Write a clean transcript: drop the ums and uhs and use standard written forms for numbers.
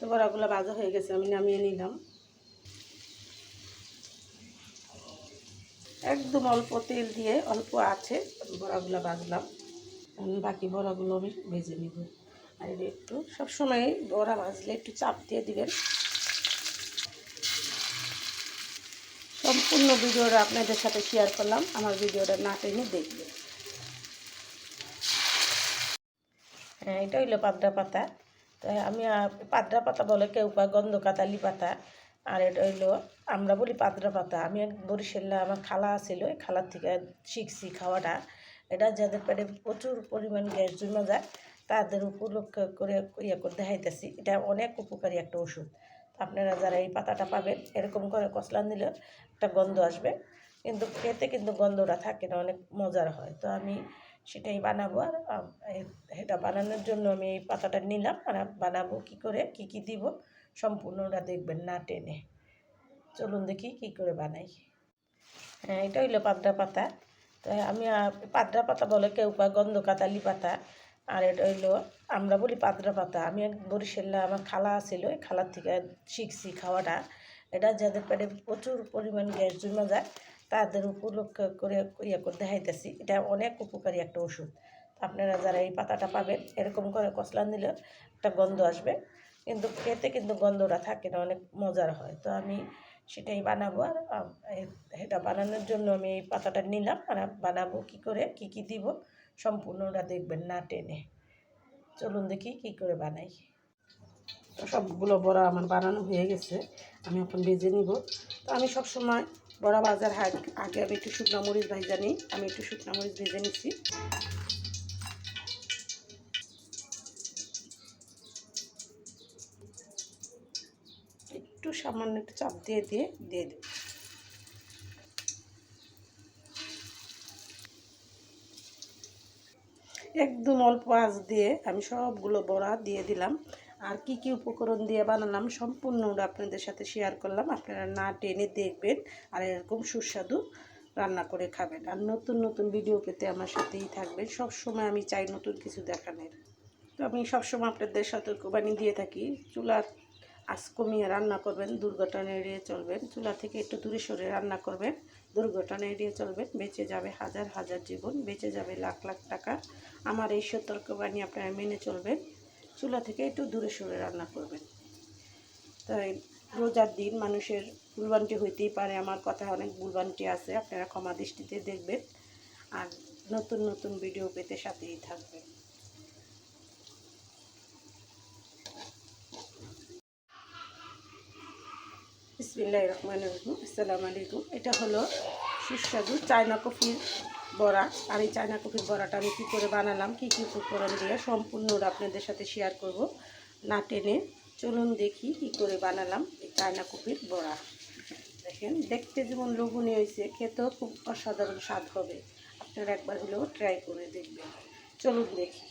তো বড়াগুলো ভাজা হয়ে গেছে, আমি নামিয়ে নিলাম। একদম অল্প তেল দিয়ে অল্প আছে বড়াগুলো ভাজলাম। বাকি বড়াগুলো আমি ভেজে নিব। আর একটু সবসময় বড়া ভাজলে একটু চাপ দিয়ে দিবেন। সম্পূর্ণ ভিডিওটা আপনাদের সাথে শেয়ার করলাম, আমার ভিডিওটা না টেনে দেখবেন। হ্যাঁ, এটা হইলো পাদ্রা পাতা। তো আমি পাদ্রা পাতা বলে কেউ বা গন্ধ কাতালি পাতা, আর এটা হইলো আমরা বলি পাদ্রা পাতা। আমি এক বরিশালে আমার খালা ছিল, ওই খালার থেকে শিখছি খাওয়াটা। এটা যাদের পেটে প্রচুর পরিমাণ গ্যাস জমে যায় তাদের উপলক্ষ করে করে দেখাইতেছি। এটা অনেক উপকারী একটা ওষুধ। আপনারা যারা এই পাতাটা পাবেন এরকম করে কচলান দিলে একটা গন্ধ আসবে, কিন্তু খেতে কিন্তু গন্ধটা থাকে না, অনেক মজার হয়। তো আমি সেটাই বানাবো। আর এটা বানানোর জন্য আমি এই পাতাটা নিলাম, আর বানাবো কী করে, কী কী দিব সম্পূর্ণটা দেখবেন না টেনে। চলুন দেখি কী করে বানাই। হ্যাঁ, এটা হইলো পাদ্রা পাতা। তো আমি পাদ্রা পাতা বলে কেউ বা গন্ধ কাতালি পাতা, আর এটা হইলো আমরা বলি পাদ্রা পাতা। আমি এক বরিশালে আমার খালা ছিল, ওই খালার থেকে শিখছি খাওয়াটা। এটা যাদের পেটে প্রচুর পরিমাণ গ্যাস জমে যায় তাদের উপলক্ষ করে করে দেখাইতেছি। এটা অনেক উপকারী একটা ওষুধ। আপনারা যারা এই পাতাটা পাবেন এরকম করে কচলান দিলে একটা গন্ধ আসবে, কিন্তু খেতে কিন্তু গন্ধটা থাকে না, অনেক মজার হয়। তো আমি সেটাই বানাবো। আর এটা বানানোর জন্য আমি এই পাতাটা নিলাম, আর বানাবো কী করে, কী কী দিব সম্পূর্ণটা দেখবেন না টেনে। চলুন দেখি কী করে বানাই। তো সবগুলো বড়া আমার বানানো হয়ে গেছে, আমি এখন ভেজে নিব। তো আমি সবসময় বড়া ভাজার আগে আমি একটু শুকনো মরিচ ভাজা নিই। আমি একটু শুকনো মরিচ ভেজে নিচ্ছি। একটু সামান্য একটু চাপ দিয়ে দেব। একদম অল্প আঁচ দিয়ে আমি সবগুলো বড়া দিয়ে দিলাম। আর কি কি উপকরণ দিয়ে বানালাম সম্পূর্ণটা আপনাদের সাথে শেয়ার করলাম। আপনারা না টেনে দেখবেন আর এরকম সুস্বাদু রান্না করে খাবেন। আর নতুন নতুন ভিডিও পেতে আমার সাথেই থাকবেন। সব সময় আমি চাই নতুন কিছু দেখানোর। তো আমি সবসময় আপনাদের সতর্কবাণী দিয়ে থাকি, চুলার আঁচ কমিয়ে রান্না করবেন, দুর্ঘটনা এড়িয়ে চলবেন। চুলা থেকে একটু দূরে সরে রান্না করবেন, দুর্ঘটনা এড়িয়ে চলবেন। বেঁচে যাবে হাজার হাজার জীবন, বেঁচে যাবে লাখ লাখ টাকা। আমার এই সতর্কবাণী আপনারা মেনে চলবেন। চুলা থেকে একটু দূরে সরে রান্না করবেন। তাই রোজার দিন মানুষের ভুলভ্রান্তি হইতেই পারে, আমার কথা অনেক ভুলভ্রান্তি আছে, আপনারা ক্ষমা দৃষ্টিতে দেখবেন। আর নতুন নতুন ভিডিও পেতে সাথেই থাকবেন। বিসমিল্লাহির রহমানির রহিম। আসসালামু আলাইকুম। এটা হলো সুস্বাদু চায়না কফির বড়া। আর এই চায়না কফির বড়াটা আমি কী করে বানালাম, কী কী উপকরণ দিয়ে সম্পূর্ণটা আপনাদের সাথে শেয়ার করব না টেনে। চলুন দেখি কী করে বানালাম এই চায়না কফির বড়া। দেখেন দেখতে যেমন লোভনীয় হয়েছে, খেতেও খুব অসাধারণ স্বাদ হবে। আপনারা একবার হলেও ট্রাই করে দেখবেন। চলুন দেখি।